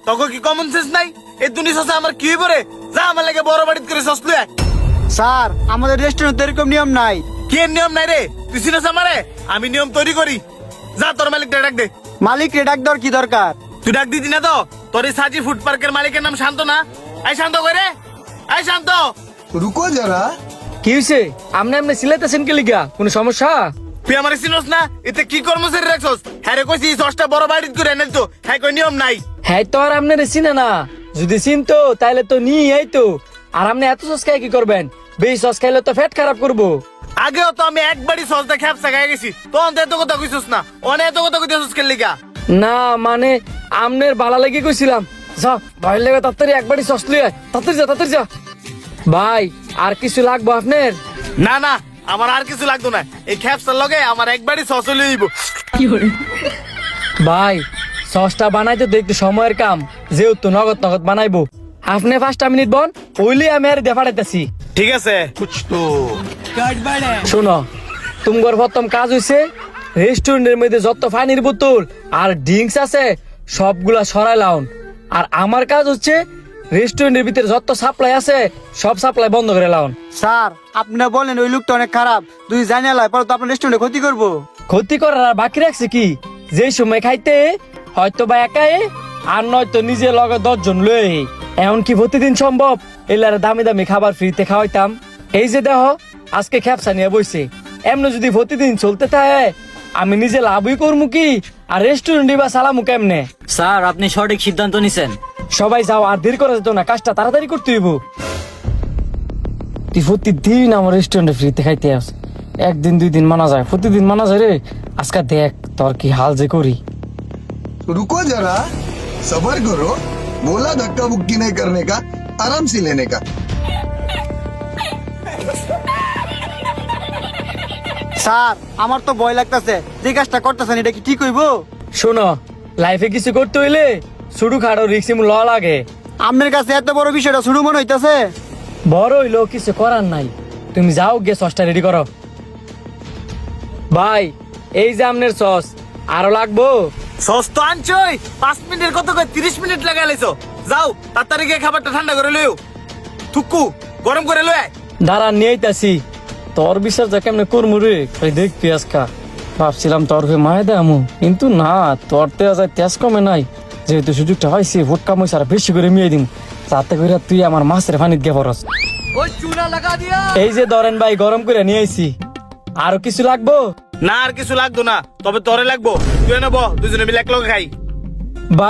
তোকে কি common sense নাই? এই দুনি সসে আমার কি করে? যা আমার লাগে বড় বাড়িত করে সস লুয়ে আয়। স্যার আমাদের রেস্টুরেন্টে এরকম নিয়ম নাই। কি এর নিয়ম নাই রে? তুই চিনিস আমারে? আমি নিয়ম তৈরি করি। যা তোর মালিক ডাক দে। মালিক রে ডাক দেওয়ার কি দরকার? তুই ডাক দিতি না তো? তোর এই সাজি ফুড পার্কের মালিকের নাম শান্ত না? এই শান্ত করে, এই শান্ত। रुको जरा। কি হইছে? আমনে আমনে সিলাইতেছেন কি লিগা? কোনো সমস্যা? তুই আমার চিনস না? এতে কি কর্মচারী রাখছস? হ্যাঁ রে কইছি সসটা বড় বাড়িত করে এনে তো। হ্যাঁ কই নিয়ম নাই। হ্যাঁ তো আর আমনে চিনে না। যদি চিনতো তাইলে তো নিয়ে আইতো। আর আপনি এত সস খাই কি করবেন? বেশি সস খাইলে তো পেট খারাপ করবো। আগেও তো আমি একবারই সস দিয়ে খ্যাপসা খাই গেছি। তখন তো এত কথা কইছস না। অনেক এত কথা কইতেছস কে লিগা? না মানে আমনের বালা লেগে কইছিলাম। যা ভাই লেগে তাড়াতাড়ি একবারই সস লিয়ে তাড়াতাড়ি যা। ভাই আর কিছু লাগবো আপনার? না না, আমার আর কিছু লাগতো না। এই খ্যাপসার লগে আমার একবারই সস লইব। ভাই সসটা বানাইতে তো একটু সময়ের কাম, যেহেতু নগদ নগদ বানাইবো। আপনি 5টা মিনিট বন, ওইলে আমি আর দেখা পাঠাইতেছি। ঠিক আছে। শোনো, তোমার প্রথম কাজ হইছে রেস্টুরেন্টের মধ্যে যত পানির বোতল আর ড্রিঙ্কস আছে সবগুলা সরাই লাউন। আর আমার কাজ হচ্ছে রেস্টুরেন্টের ভিতরে যত সাপ্লাই আছে সব সাপ্লাই বন্ধ করে লাউন। স্যার আপনি বলেন ওই লোকটা অনেক খারাপ, তুই জানিয়ে লাই পরে তো আপনার রেস্টুরেন্টে ক্ষতি করবো। ক্ষতি করার আর বাকি রাখছে কি? যে সময় খাইতে হয়তো বা একাই আর নয়তো নিজে লগে 10 জন লই। এমন কি প্রতিদিন সম্ভব এলার দামি দামি খাবার ফ্রিতে খাওয়াইতাম? এই যে দেখো আজকে খ্যাপসা নিয়ে বইছে। এমনি যদি প্রতিদিন চলতে থাকে আমি নিজে লাভই করবো কি আর রেস্টুরেন্টে বা সালামু কেমনে? স্যার আপনি সঠিক সিদ্ধান্ত নিছেন। সবাই যাও, আর দেরি করা যেত না, কাজটা তাড়াতাড়ি করতে হইব। তুই প্রতিদিন আমার রেস্টুরেন্টে ফ্রিতে খাইতে আস, একদিন 2 দিন মানা যায়, প্রতিদিন মানা যায় রে। আজকে দেখ তোর কি হাল যে করি। रुको जरा, सबर करो। बोला धक्का बुक्की नहीं करने का, आराम से लेने का। স্যার আমার তো ভয় লাগতেছে, যে কাজটা করতেছেন এটা কি ঠিক হইব? শোনো, লাইফে কিছু করতে হইলে শুরু খাড়ো রিক্সি ল লাগে। আপনার কাছে এত বড় বিষয়টা শুরু মনে হইতাছে। বড় হইলো কিছু করার নাই, তুমি যাও গিয়ে সসটা রেডি করো। ভাই এই যে আমনের সস আরো লাগবো? সস তো আনছই, 5 মিনিটের কত করে 30 মিনিট লাগাই লাইছো। যাও তাড়াতাড়ি গিয়ে খাবারটা ঠান্ডা করে লইও। থুকু গরম করে লই আয়। দাঁড়া নিয়ে আইতাছি। তোর বিশ্বাস যা কেমনে করমু রে, খালি দেখ পেঁয়াজ খা। ভাবছিলাম তোর হয়ে মায়ে দেয়ামু, কিন্তু না, তোর তেজ যায় তেজ কমে নাই। যেহেতু সুযোগটা হয়েছে ভোট কামাইছে আর বেশি করে মিয়ে দিম, যাতে করে তুই আমার মাছের পানিত গে পড়স। এই যে ধরেন ভাই গরম করে নিয়ে আইছি। আরো কিছু লাগবো? না আর কিছু লাগতো না, তবে তোরে লাগবো। তুই নেবো, দুজনে মিলে এক লগে খাই। ভাই